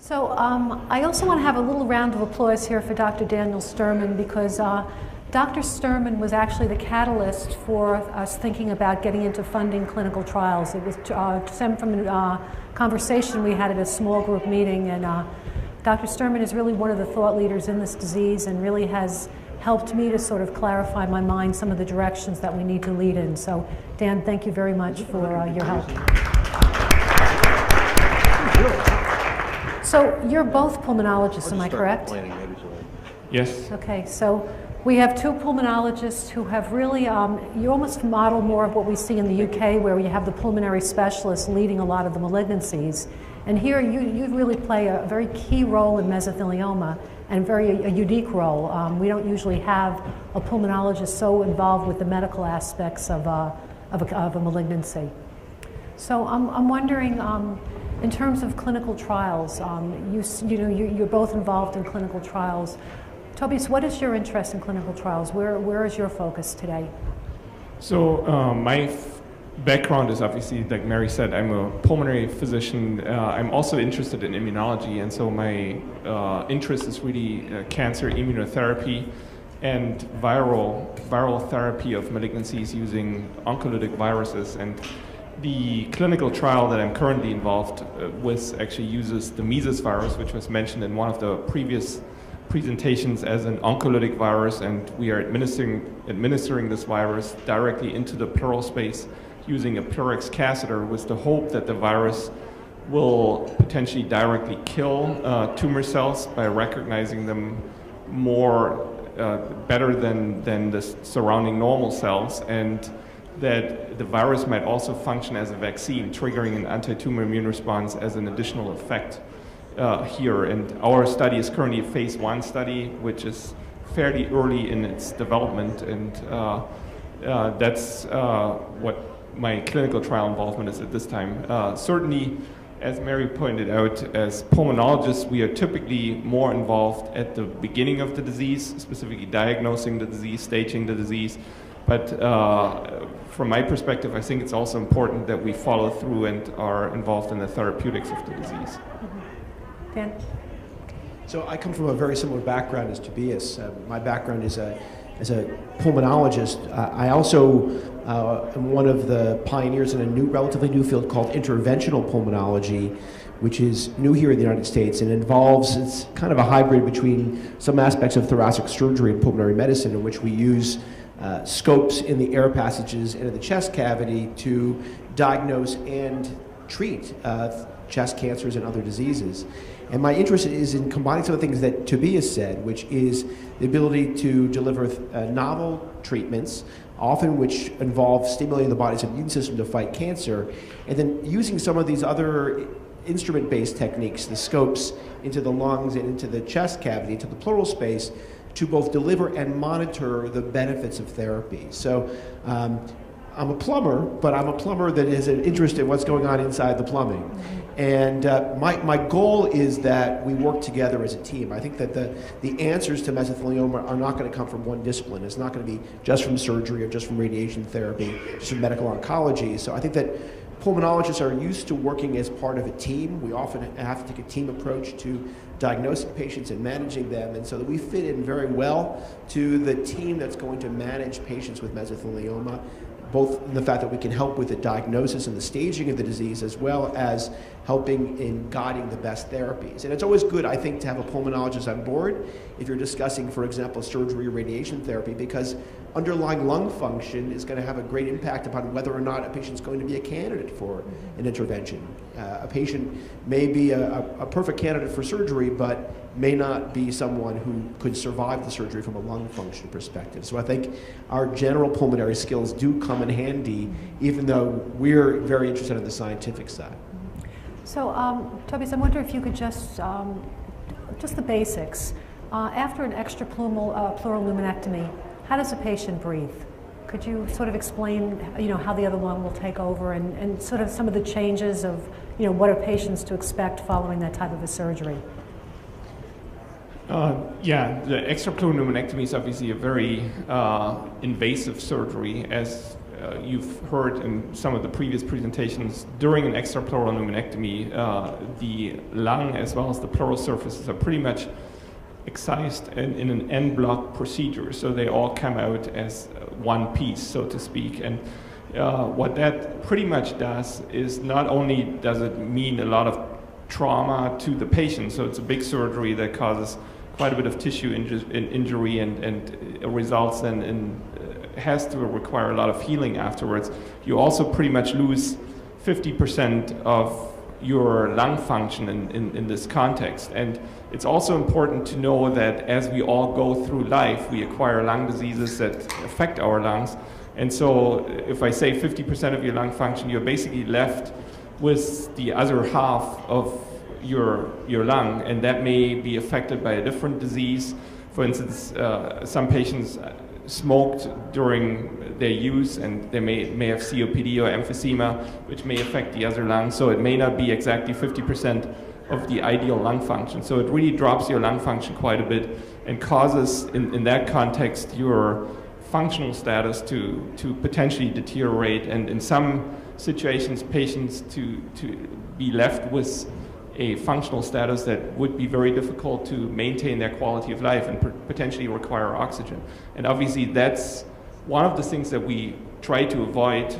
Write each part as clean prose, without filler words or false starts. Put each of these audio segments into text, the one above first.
So I also want to have a little round of applause here for Dr. Daniel Sturman, because Dr. Sturman was actually the catalyst for us thinking about getting into funding clinical trials. It was stemmed from a conversation we had at a small group meeting, and Dr. Sturman is really one of the thought leaders in this disease and really has helped me to sort of clarify in my mind some of the directions that we need to lead in. So Dan, thank you very much for your help. So you're both pulmonologists, am I correct? Yes. Okay, so we have two pulmonologists who have really, you almost model more of what we see in the UK, where you have the pulmonary specialist leading a lot of the malignancies. And here you really play a very key role in mesothelioma, and a unique role. We don't usually have a pulmonologist so involved with the medical aspects of a malignancy. So I'm wondering, in terms of clinical trials, you're both involved in clinical trials. Tobias, what is your interest in clinical trials? Where is your focus today? So my background is obviously, like Mary said, I'm a pulmonary physician. I'm also interested in immunology, and so my interest is really cancer immunotherapy and viral therapy of malignancies using oncolytic viruses. And the clinical trial that I'm currently involved with actually uses the measles virus, which was mentioned in one of the previous presentations as an oncolytic virus, and we are administering this virus directly into the pleural space using a Pleurix catheter, with the hope that the virus will potentially directly kill tumor cells by recognizing them better than the surrounding normal cells, and that the virus might also function as a vaccine, triggering an anti-tumor immune response as an additional effect here. And our study is currently a phase 1 study, which is fairly early in its development, and that's what my clinical trial involvement is at this time. Certainly, as Mary pointed out, as pulmonologists, we are typically more involved at the beginning of the disease, specifically diagnosing the disease, staging the disease. But from my perspective, I think it's also important that we follow through and are involved in the therapeutics of the disease. Mm-hmm. Dan? So I come from a very similar background as Tobias. My background is as a pulmonologist. I also am one of the pioneers in a relatively new field called interventional pulmonology, which is new here in the United States and it's kind of a hybrid between some aspects of thoracic surgery and pulmonary medicine, in which we use scopes in the air passages and in the chest cavity to diagnose and treat chest cancers and other diseases. And my interest is in combining some of the things that Tobias said, which is the ability to deliver novel treatments, often which involve stimulating the body's immune system to fight cancer, and then using some of these other instrument-based techniques, the scopes, into the lungs and into the chest cavity, into the pleural space, to both deliver and monitor the benefits of therapy. So I'm a plumber, but I'm a plumber that has an interest in what's going on inside the plumbing. And my goal is that we work together as a team. I think that the answers to mesothelioma are not going to come from one discipline. It's not going to be just from surgery or just from radiation therapy, just from medical oncology. So I think that pulmonologists are used to working as part of a team. We often have to take a team approach to diagnosing patients and managing them, and so that we fit in very well to the team that's going to manage patients with mesothelioma, both in the fact that we can help with the diagnosis and the staging of the disease, as well as helping in guiding the best therapies. And it's always good, I think, to have a pulmonologist on board if you're discussing, for example, surgery or radiation therapy, because underlying lung function is going to have a great impact upon whether or not a patient's going to be a candidate for an intervention. A patient may be a perfect candidate for surgery, but may not be someone who could survive the surgery from a lung function perspective. So I think our general pulmonary skills do come in handy, even though we're very interested in the scientific side. So, Tobias, I wonder if you could just the basics. After an extrapleural lumenectomy, how does a patient breathe? Could you sort of explain, how the other one will take over, and sort of some of the changes of, what are patients to expect following that type of a surgery? Yeah, the extrapleural lumenectomy is obviously a very invasive surgery, as you've heard in some of the previous presentations, during an extrapleural pneumonectomy, the lung as well as the pleural surfaces are pretty much excised in an en bloc procedure, so they all come out as one piece, so to speak. And what that pretty much does is not only does it mean a lot of trauma to the patient, so it's a big surgery that causes quite a bit of tissue injury and results then in has to require a lot of healing afterwards. You also pretty much lose 50% of your lung function in this context. And it's also important to know that as we all go through life, we acquire lung diseases that affect our lungs. And so if I say 50% of your lung function, you're basically left with the other half of your lung, and that may be affected by a different disease. For instance, some patients smoked during their use, and they may have COPD or emphysema, which may affect the other lung. So it may not be exactly 50% of the ideal lung function. So it really drops your lung function quite a bit and causes, in that context, your functional status to potentially deteriorate, and in some situations, patients to be left with a functional status that would be very difficult to maintain their quality of life and potentially require oxygen. And obviously that's one of the things that we try to avoid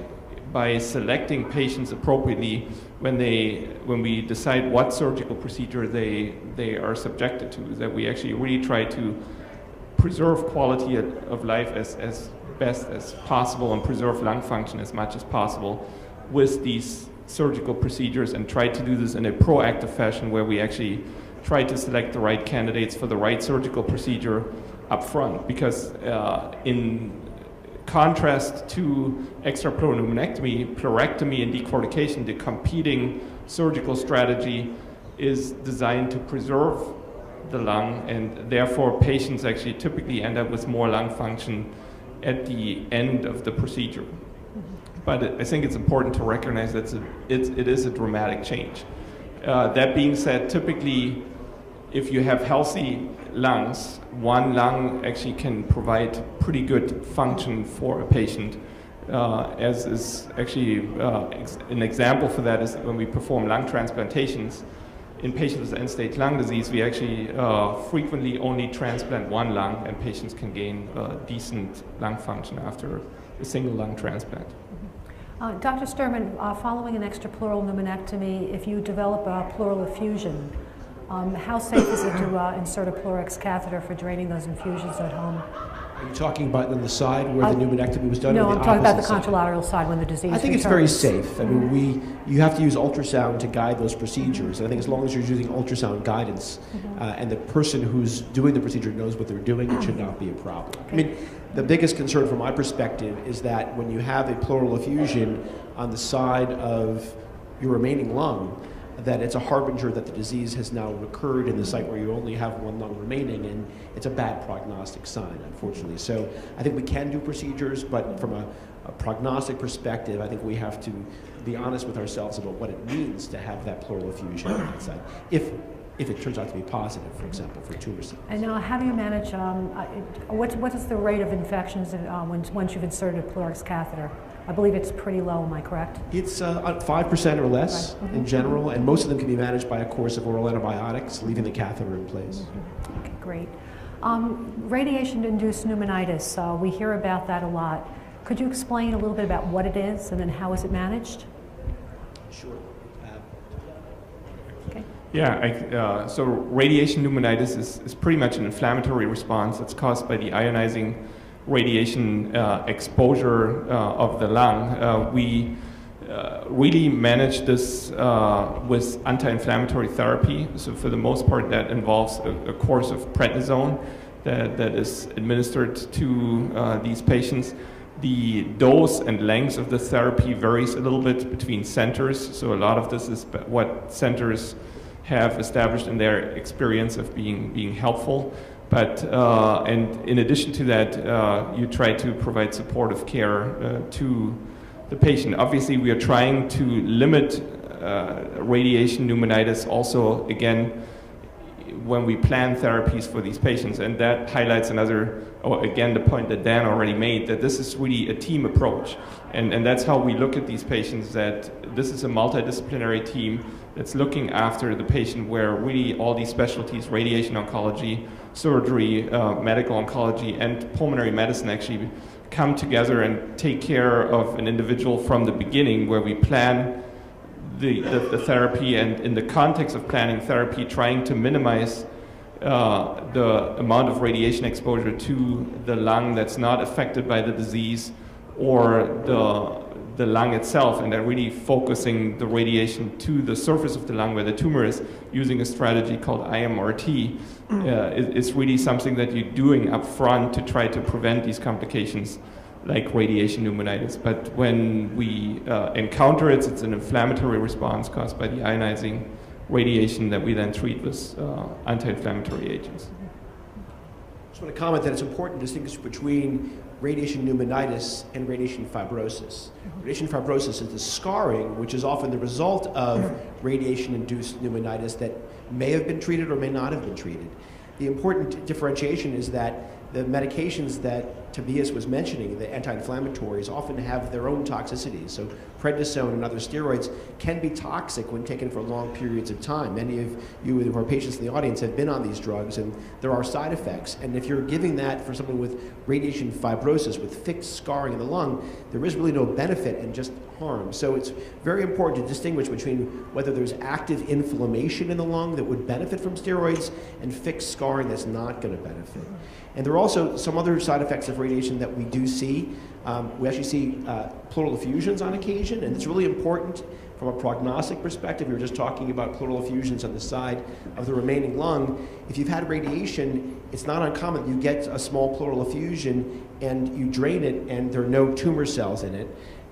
by selecting patients appropriately when we decide what surgical procedure they are subjected to, is that we actually really try to preserve quality of life as best as possible and preserve lung function as much as possible with these surgical procedures, and try to do this in a proactive fashion where we actually try to select the right candidates for the right surgical procedure up front. Because in contrast to extrapleural pneumonectomy, pleurectomy and decortication, the competing surgical strategy is designed to preserve the lung, and therefore patients actually typically end up with more lung function at the end of the procedure. But I think it's important to recognize that it is a dramatic change. That being said, typically, if you have healthy lungs, one lung actually can provide pretty good function for a patient. As is actually an example for that is when we perform lung transplantations. In patients with end-stage lung disease, we actually frequently only transplant one lung, and patients can gain decent lung function after a single lung transplant. Dr. Sturman, following an extrapleural pneumonectomy, if you develop a pleural effusion, how safe is it to insert a Pleurex catheter for draining those infusions at home? Are you talking about on the side where the pneumonectomy was done? No, or the I'm talking about the opposite side? contralateral side when the disease I think it's very safe. I mean, you have to use ultrasound to guide those procedures. I think as long as you're using ultrasound guidance and the person who's doing the procedure knows what they're doing, it should not be a problem. I mean, the biggest concern from my perspective is that when you have a pleural effusion on the side of your remaining lung, that it's a harbinger that the disease has now recurred in the site where you only have one lung remaining, and it's a bad prognostic sign, unfortunately. So I think we can do procedures, but from a prognostic perspective, I think we have to be honest with ourselves about what it means to have that pleural effusion on that side, if it turns out to be positive, for example, for tumor cells. And now, how do you manage, what is the rate of infections once you've inserted a Pleurex catheter? I believe it's pretty low, am I correct? It's 5% or less in general, and most of them can be managed by a course of oral antibiotics, leaving the catheter in place. Okay, great. Radiation-induced pneumonitis, we hear about that a lot. Could you explain a little bit about what it is and then how is it managed? Sure. Okay. Yeah, so radiation pneumonitis is pretty much an inflammatory response that's caused by the ionizing radiation exposure of the lung. We really manage this with anti-inflammatory therapy. So for the most part, that involves a course of prednisone that is administered to these patients. The dose and length of the therapy varies a little bit between centers. So a lot of this is what centers have established in their experience of being helpful. But, and in addition to that, you try to provide supportive care to the patient. Obviously, we are trying to limit radiation pneumonitis also, again, when we plan therapies for these patients. And that highlights again, the point that Dan already made, that this is really a team approach. And that's how we look at these patients, that this is a multidisciplinary team that's looking after the patient, where really all these specialties, radiation oncology, surgery, medical oncology, and pulmonary medicine actually come together and take care of an individual from the beginning, where we plan the therapy, and in the context of planning therapy, trying to minimize the amount of radiation exposure to the lung that's not affected by the disease, or the lung itself, and then really focusing the radiation to the surface of the lung where the tumor is, using a strategy called IMRT. Is really something that you're doing up front to try to prevent these complications like radiation pneumonitis. But when we encounter it, it's an inflammatory response caused by the ionizing radiation that we then treat with anti-inflammatory agents. I just want to comment that it's important to distinguish between radiation pneumonitis and radiation fibrosis. Radiation fibrosis is the scarring, which is often the result of radiation-induced pneumonitis that may have been treated or may not have been treated. The important differentiation is that the medications that Tobias was mentioning, the anti-inflammatories, often have their own toxicities. So prednisone and other steroids can be toxic when taken for long periods of time. Many of you who are patients in the audience have been on these drugs, and there are side effects. And if you're giving that for someone with radiation fibrosis, with fixed scarring in the lung, there is really no benefit and just harm. So it's very important to distinguish between whether there's active inflammation in the lung that would benefit from steroids and fixed scarring that's not going to benefit. And there are also some other side effects of radiation that we do see. We actually see pleural effusions on occasion, and it's really important from a prognostic perspective. We were just talking about pleural effusions on the side of the remaining lung. If you've had radiation, it's not uncommon. You get a small pleural effusion and you drain it and there are no tumor cells in it.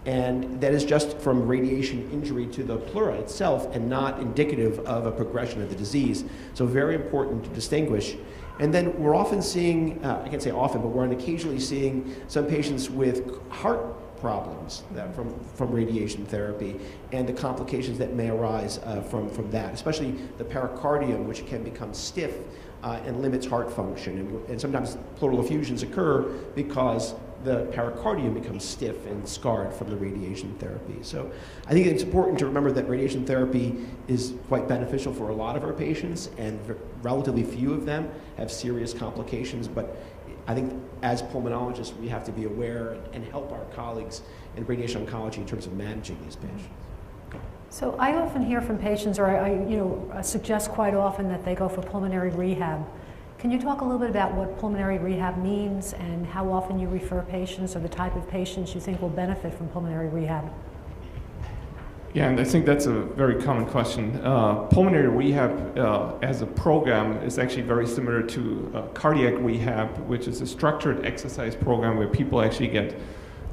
And that is just from radiation injury to the pleura itself and not indicative of a progression of the disease. So very important to distinguish. And then we're often seeing, I can't say often, but we're occasionally seeing some patients with heart problems that from radiation therapy and the complications that may arise from that, especially the pericardium, which can become stiff and limits heart function. And sometimes pleural effusions occur because the pericardium becomes stiff and scarred from the radiation therapy. So I think it's important to remember that radiation therapy is quite beneficial for a lot of our patients, and relatively few of them have serious complications. But I think as pulmonologists, we have to be aware and help our colleagues in radiation oncology in terms of managing these patients. So I often hear from patients, or I suggest quite often that they go for pulmonary rehab. Can you talk a little bit about what pulmonary rehab means and how often you refer patients, or the type of patients you think will benefit from pulmonary rehab? Yeah, and I think that's a very common question. Pulmonary rehab as a program is actually very similar to cardiac rehab, which is a structured exercise program where people actually get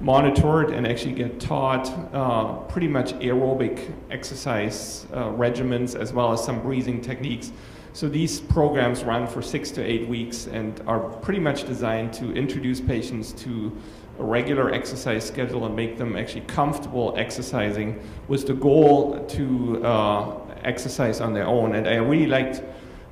monitored and actually get taught pretty much aerobic exercise regimens as well as some breathing techniques. So these programs run for 6 to 8 weeks and are pretty much designed to introduce patients to a regular exercise schedule and make them actually comfortable exercising, with the goal to exercise on their own. And I really liked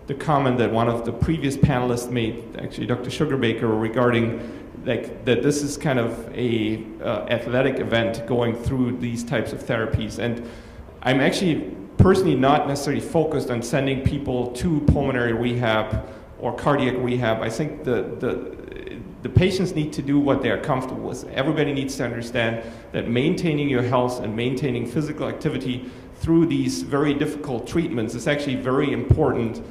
the comment that one of the previous panelists made, actually Dr. Sugarbaker, regarding that this is kind of a athletic event going through these types of therapies. And I'm actually personally not necessarily focused on sending people to pulmonary rehab or cardiac rehab. I think the patients need to do what they're comfortable with. Everybody needs to understand that maintaining your health and maintaining physical activity through these very difficult treatments is actually very important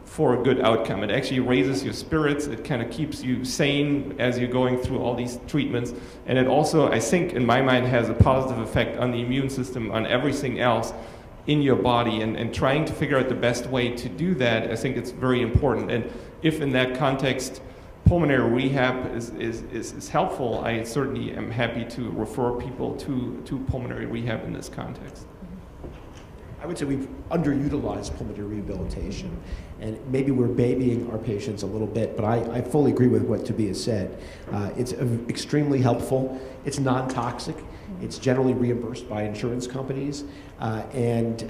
for a good outcome. It actually raises your spirits. It kind of keeps you sane as you're going through all these treatments. And it also, I think, in my mind, has a positive effect on the immune system, on everything else in your body, and trying to figure out the best way to do that, I think it's very important. And if in that context pulmonary rehab is helpful, I certainly am happy to refer people to pulmonary rehab in this context. I would say we've underutilized pulmonary rehabilitation, and maybe we're babying our patients a little bit, but I fully agree with what Tobias said. It's extremely helpful. It's non-toxic. It's generally reimbursed by insurance companies, and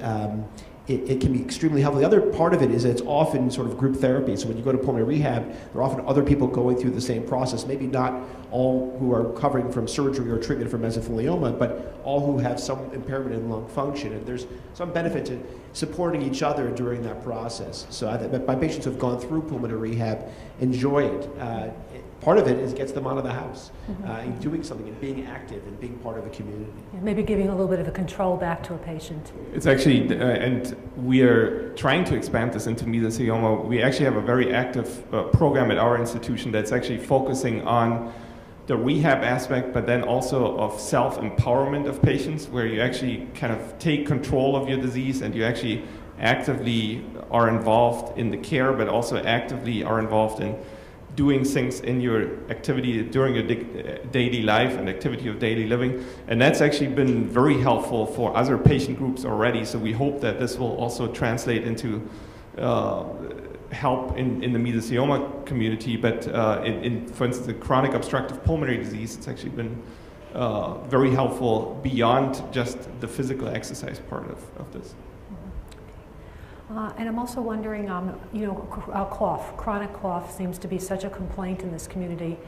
it can be extremely helpful. The other part of it is that it's often sort of group therapy. So when you go to pulmonary rehab, there are often other people going through the same process, maybe not all who are recovering from surgery or treatment for mesothelioma, but all who have some impairment in lung function. And there's some benefit to supporting each other during that process. So I think my patients who have gone through pulmonary rehab enjoy it. Part of it is gets them out of the house and doing something and being active and being part of a community. Maybe giving a little bit of a control back to a patient. It's actually, and we are trying to expand this into mesothelioma. We actually have a very active program at our institution that's actually focusing on the rehab aspect, but then also of self-empowerment of patients, where you actually kind of take control of your disease and you actually actively are involved in the care, but also actively are involved in doing things in your activity during your daily life and activity of daily living. And that's actually been very helpful for other patient groups already. So we hope that this will also translate into help in the mesothelioma community. But for instance, the chronic obstructive pulmonary disease, it's actually been very helpful beyond just the physical exercise part of this. And I'm also wondering, cough, chronic cough seems to be such a complaint in this community.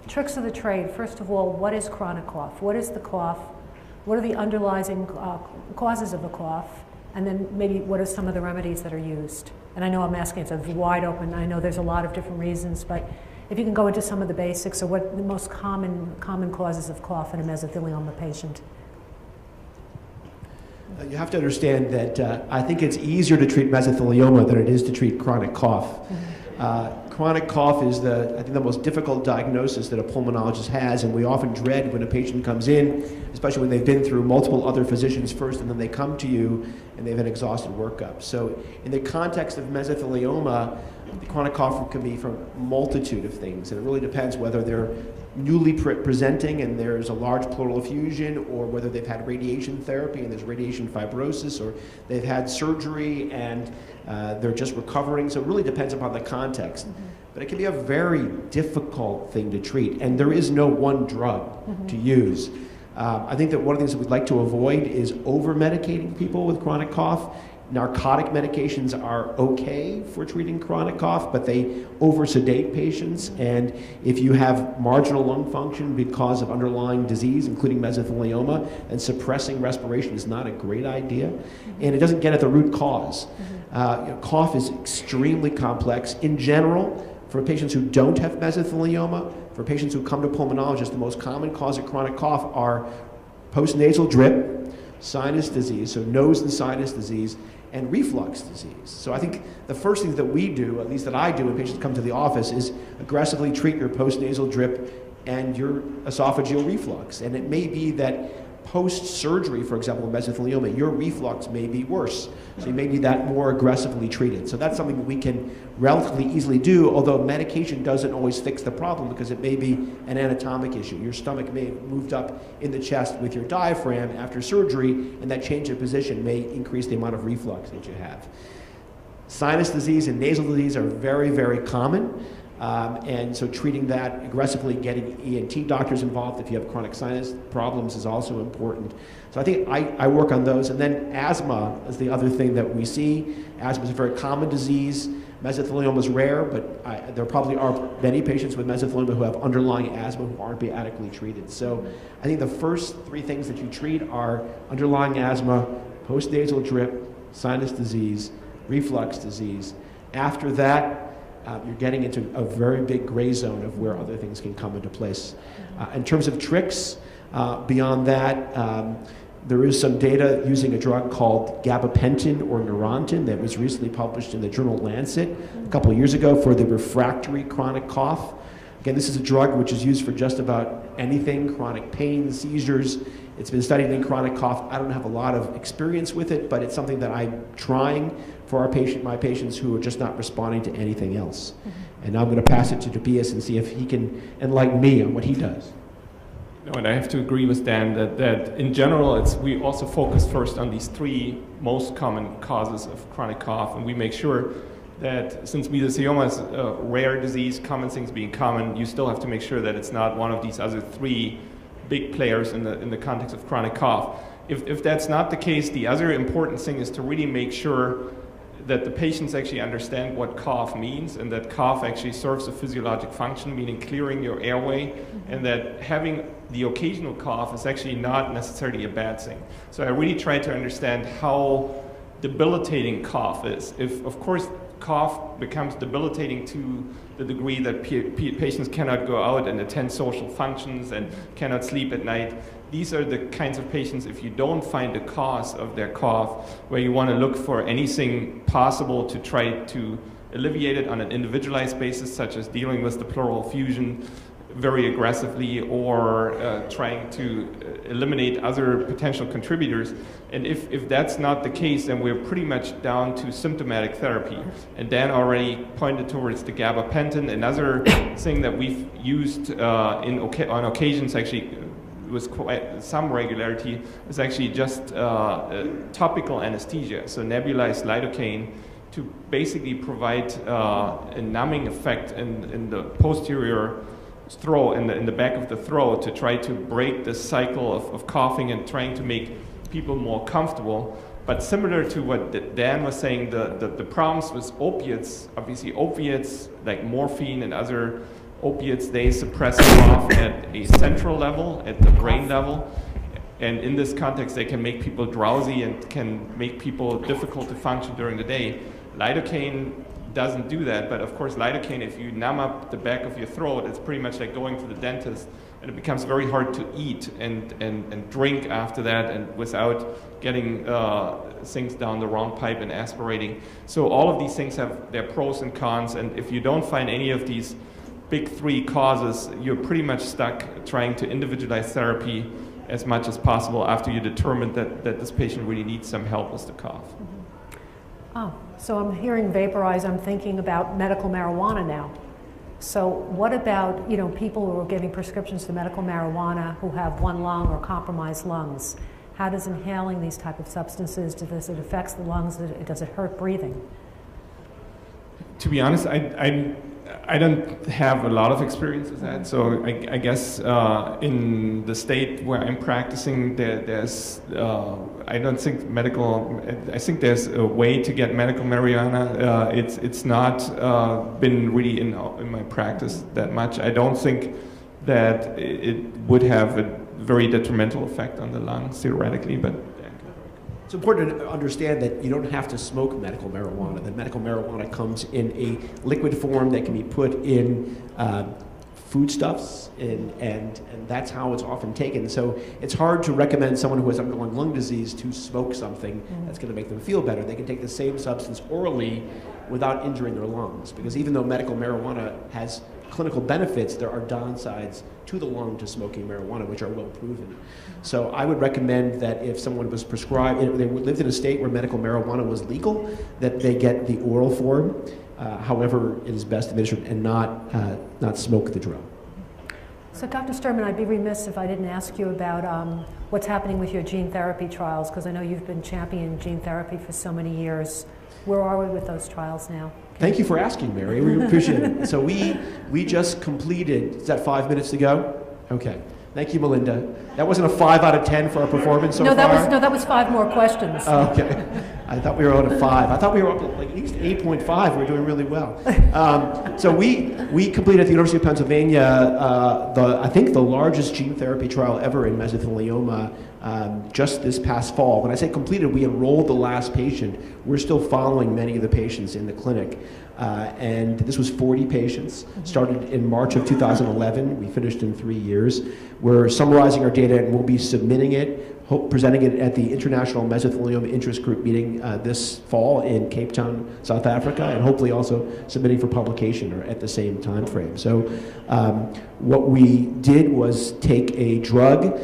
Tricks of the trade, first of all, what is chronic cough? What is the cough? What are the underlying causes of a cough? And then maybe what are some of the remedies that are used? And I know I'm asking, it's wide open. I know there's a lot of different reasons, but if you can go into some of the basics, or what the most common causes of cough in a mesothelioma patient. You have to understand that I think it's easier to treat mesothelioma than it is to treat chronic cough. Chronic cough is I think the most difficult diagnosis that a pulmonologist has, and we often dread when a patient comes in, especially when they've been through multiple other physicians first and then they come to you and they've an exhausted workup. So in the context of mesothelioma, the chronic cough can be from a multitude of things, and it really depends whether they're newly presenting and there's a large pleural effusion, or whether they've had radiation therapy and there's radiation fibrosis, or they've had surgery and they're just recovering. So it really depends upon the context. But it can be a very difficult thing to treat, and there is no one drug to use. I think that one of the things that we'd like to avoid is over-medicating people with chronic cough. Narcotic medications are okay for treating chronic cough, but they over-sedate patients. And if you have marginal lung function because of underlying disease, including mesothelioma, and suppressing respiration is not a great idea. And it doesn't get at the root cause. Cough is extremely complex. In general, for patients who don't have mesothelioma, for patients who come to pulmonologists, the most common cause of chronic cough are postnasal drip, sinus disease, so nose and sinus disease, and reflux disease. So I think the first thing that we do, at least that I do when patients come to the office, is aggressively treat your postnasal drip and your esophageal reflux. And it may be that post-surgery, for example, in mesothelioma, your reflux may be worse. So you may need that more aggressively treated. So that's something that we can relatively easily do, although medication doesn't always fix the problem because it may be an anatomic issue. Your stomach may have moved up in the chest with your diaphragm after surgery, and that change of position may increase the amount of reflux that you have. Sinus disease and nasal disease are very, very common. And so treating that aggressively, getting ENT doctors involved if you have chronic sinus problems is also important. So I think I work on those. And then asthma is the other thing that we see. Asthma is a very common disease. Mesothelioma is rare, but there probably are many patients with mesothelioma who have underlying asthma who aren't being adequately treated. So I think the first three things that you treat are underlying asthma, postnasal drip, sinus disease, reflux disease. After that, you're getting into a very big gray zone of where other things can come into place. In terms of tricks, beyond that, there is some data using a drug called gabapentin or Neurontin that was recently published in the journal Lancet a couple of years ago for the refractory chronic cough. Again, this is a drug which is used for just about anything, chronic pain, seizures. It's been studied in chronic cough. I don't have a lot of experience with it, but it's something that I'm trying for my patients who are just not responding to anything else. And now I'm going to pass it to Tobias and see if he can enlighten me on what he does. No, and I have to agree with Dan that in general, we also focus first on these three most common causes of chronic cough, and we make sure that since mesothelioma is a rare disease, common things being common, you still have to make sure that it's not one of these other three big players in the context of chronic cough. If that's not the case, the other important thing is to really make sure that the patients actually understand what cough means, and that cough actually serves a physiologic function, meaning clearing your airway, and that having the occasional cough is actually not necessarily a bad thing. So I really try to understand how debilitating cough is. If, of course, cough becomes debilitating to the degree that patients cannot go out and attend social functions and cannot sleep at night, these are the kinds of patients, if you don't find the cause of their cough, where you want to look for anything possible to try to alleviate it on an individualized basis, such as dealing with the pleural effusion very aggressively, or trying to eliminate other potential contributors. And if that's not the case, then we're pretty much down to symptomatic therapy. And Dan already pointed towards the gabapentin. Another thing that we've used on occasions, actually with quite some regularity, is actually just topical anesthesia, so nebulized lidocaine, to basically provide a numbing effect in the posterior throat, in the back of the throat, to try to break this cycle of coughing and trying to make people more comfortable. But similar to what Dan was saying, the problems with opiates, obviously opiates like morphine and other opiates, they suppress cough at a central level, at the brain level. And in this context, they can make people drowsy and can make people difficult to function during the day. Lidocaine doesn't do that, but of course lidocaine, if you numb up the back of your throat, it's pretty much like going to the dentist, and it becomes very hard to eat and drink after that, and without getting things down the wrong pipe and aspirating. So all of these things have their pros and cons, and if you don't find any of these big three causes, you're pretty much stuck trying to individualize therapy as much as possible after you determine that this patient really needs some help with the cough. Oh, so I'm hearing vaporize, I'm thinking about medical marijuana now. So what about, people who are giving prescriptions for medical marijuana who have one lung or compromised lungs? How does inhaling these type of substances, does it affect the lungs? Does it hurt breathing? To be honest, I don't have a lot of experience with that, so I guess in the state where I'm practicing, there's I don't think I think there's a way to get medical marijuana. It's not been really in my practice that much. I don't think that it would have a very detrimental effect on the lungs theoretically, but it's important to understand that you don't have to smoke medical marijuana. That medical marijuana comes in a liquid form that can be put in foodstuffs, and that's how it's often taken. So it's hard to recommend someone who has underlying lung disease to smoke something that's going to make them feel better. They can take the same substance orally without injuring their lungs, because even though medical marijuana has clinical benefits, there are downsides to the lung to smoking marijuana, which are well proven. So I would recommend that if someone was prescribed, if they lived in a state where medical marijuana was legal, that they get the oral form, however it is best administered, and not smoke the drug. So Dr. Sturman, I'd be remiss if I didn't ask you about what's happening with your gene therapy trials, because I know you've been championing gene therapy for so many years. Where are we with those trials now? Thank you for asking, Mary. We appreciate it. So we just completed, is that 5 minutes to go? Okay. Thank you, Melinda. That wasn't a 5 out of 10 for our performance so far? That was 5 more questions. Okay. I thought we were on a 5. I thought we were up at least 8.5. We're doing really well. So we completed at the University of Pennsylvania I think the largest gene therapy trial ever in mesothelioma just this past fall. When I say completed, we enrolled the last patient. We're still following many of the patients in the clinic. And this was 40 patients, started in March of 2011. We finished in 3 years. We're summarizing our data, and we'll be submitting it, presenting it at the International Mesothelioma Interest Group meeting this fall in Cape Town, South Africa, and hopefully also submitting for publication or at the same time frame. So what we did was take a drug,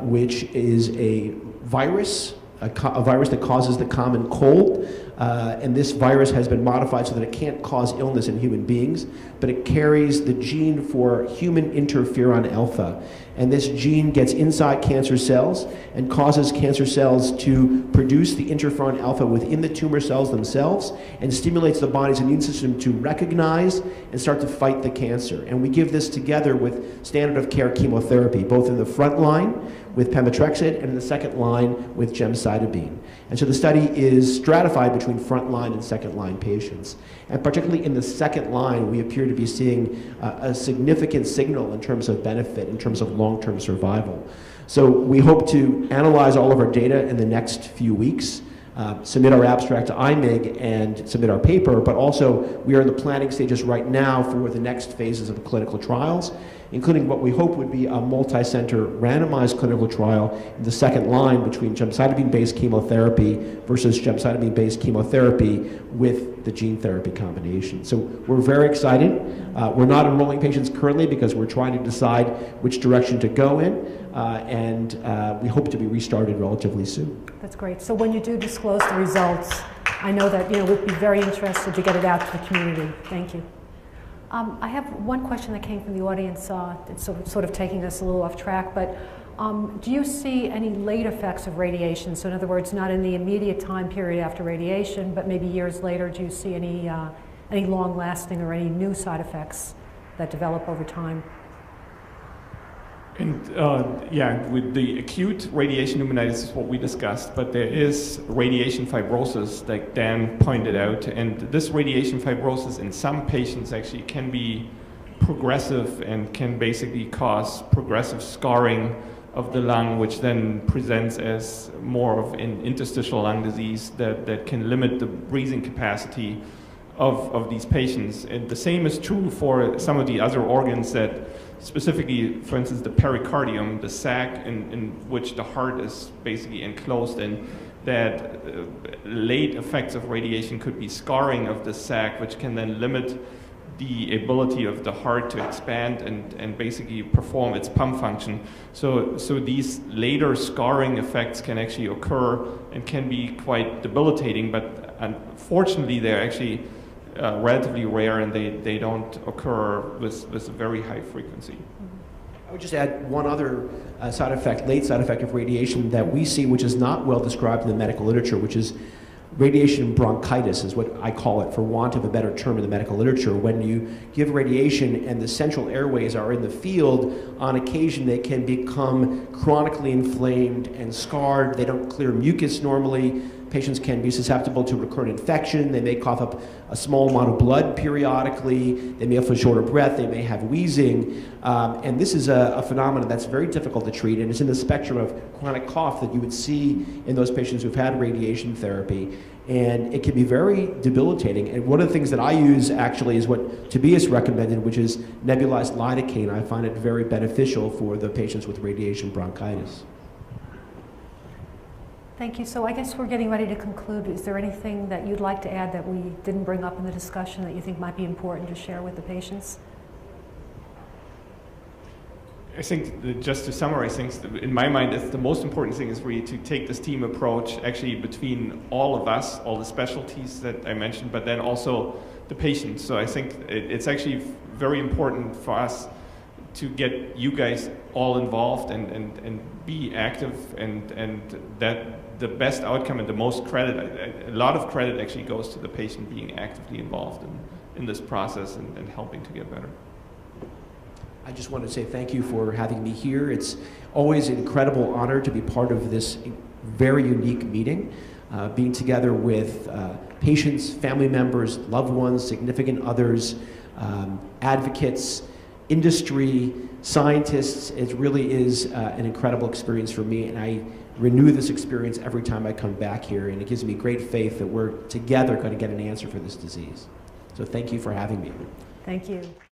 which is a virus, a virus that causes the common cold, and this virus has been modified so that it can't cause illness in human beings, but it carries the gene for human interferon alpha. And this gene gets inside cancer cells and causes cancer cells to produce the interferon alpha within the tumor cells themselves, and stimulates the body's immune system to recognize and start to fight the cancer. And we give this together with standard of care chemotherapy, both in the front line, with pemetrexed, and in the second line with gemcitabine. And so the study is stratified between front-line and second-line patients. And particularly in the second line, we appear to be seeing a significant signal in terms of benefit, in terms of long-term survival. So we hope to analyze all of our data in the next few weeks, submit our abstract to IMIG and submit our paper, but also we are in the planning stages right now for the next phases of the clinical trials, including what we hope would be a multi-center randomized clinical trial in the second line between gemcitabine-based chemotherapy versus gemcitabine-based chemotherapy with the gene therapy combination. So we're very excited. We're not enrolling patients currently because we're trying to decide which direction to go in, and we hope to be restarted relatively soon. That's great. So when you do disclose the results, I know that we'd be very interested to get it out to the community. Thank you. I have one question that came from the audience. It's sort of taking us a little off track, but do you see any late effects of radiation? So in other words, not in the immediate time period after radiation, but maybe years later, do you see any long-lasting or any new side effects that develop over time? And yeah, with the acute radiation pneumonitis is what we discussed, but there is radiation fibrosis, like Dan pointed out, and this radiation fibrosis in some patients actually can be progressive and can basically cause progressive scarring of the lung, which then presents as more of an interstitial lung disease that can limit the breathing capacity of these patients. And the same is true for some of the other organs that specifically, for instance, the pericardium, the sac in which the heart is basically enclosed in, that late effects of radiation could be scarring of the sac, which can then limit the ability of the heart to expand and basically perform its pump function. So these later scarring effects can actually occur and can be quite debilitating, but unfortunately they're actually relatively rare, and they don't occur with a very high frequency. I would just add one other side effect, late side effect of radiation that we see, which is not well described in the medical literature, which is radiation bronchitis, is what I call it, for want of a better term in the medical literature. When you give radiation and the central airways are in the field, on occasion they can become chronically inflamed and scarred. They don't clear mucus normally. Patients can be susceptible to recurrent infection. They may cough up a small amount of blood periodically. They may have a shorter breath. They may have wheezing. And this is a phenomenon that's very difficult to treat, and it's in the spectrum of chronic cough that you would see in those patients who've had radiation therapy. And it can be very debilitating. And one of the things that I use actually is what Tobias recommended, which is nebulized lidocaine. I find it very beneficial for the patients with radiation bronchitis. Thank you. So I guess we're getting ready to conclude. Is there anything that you'd like to add that we didn't bring up in the discussion that you think might be important to share with the patients? I think, just to summarize things, in my mind, the most important thing is really to take this team approach actually between all of us, all the specialties that I mentioned, but then also the patients. So I think it's actually very important for us to get you guys all involved and be active, and that the best outcome and the most credit, a lot of credit actually goes to the patient being actively involved in this process and helping to get better. I just want to say thank you for having me here. It's always an incredible honor to be part of this very unique meeting, being together with patients, family members, loved ones, significant others, advocates, industry, scientists. It really is an incredible experience for me, and I renew this experience every time I come back here, and it gives me great faith that we're together going to get an answer for this disease. So thank you for having me. Thank you.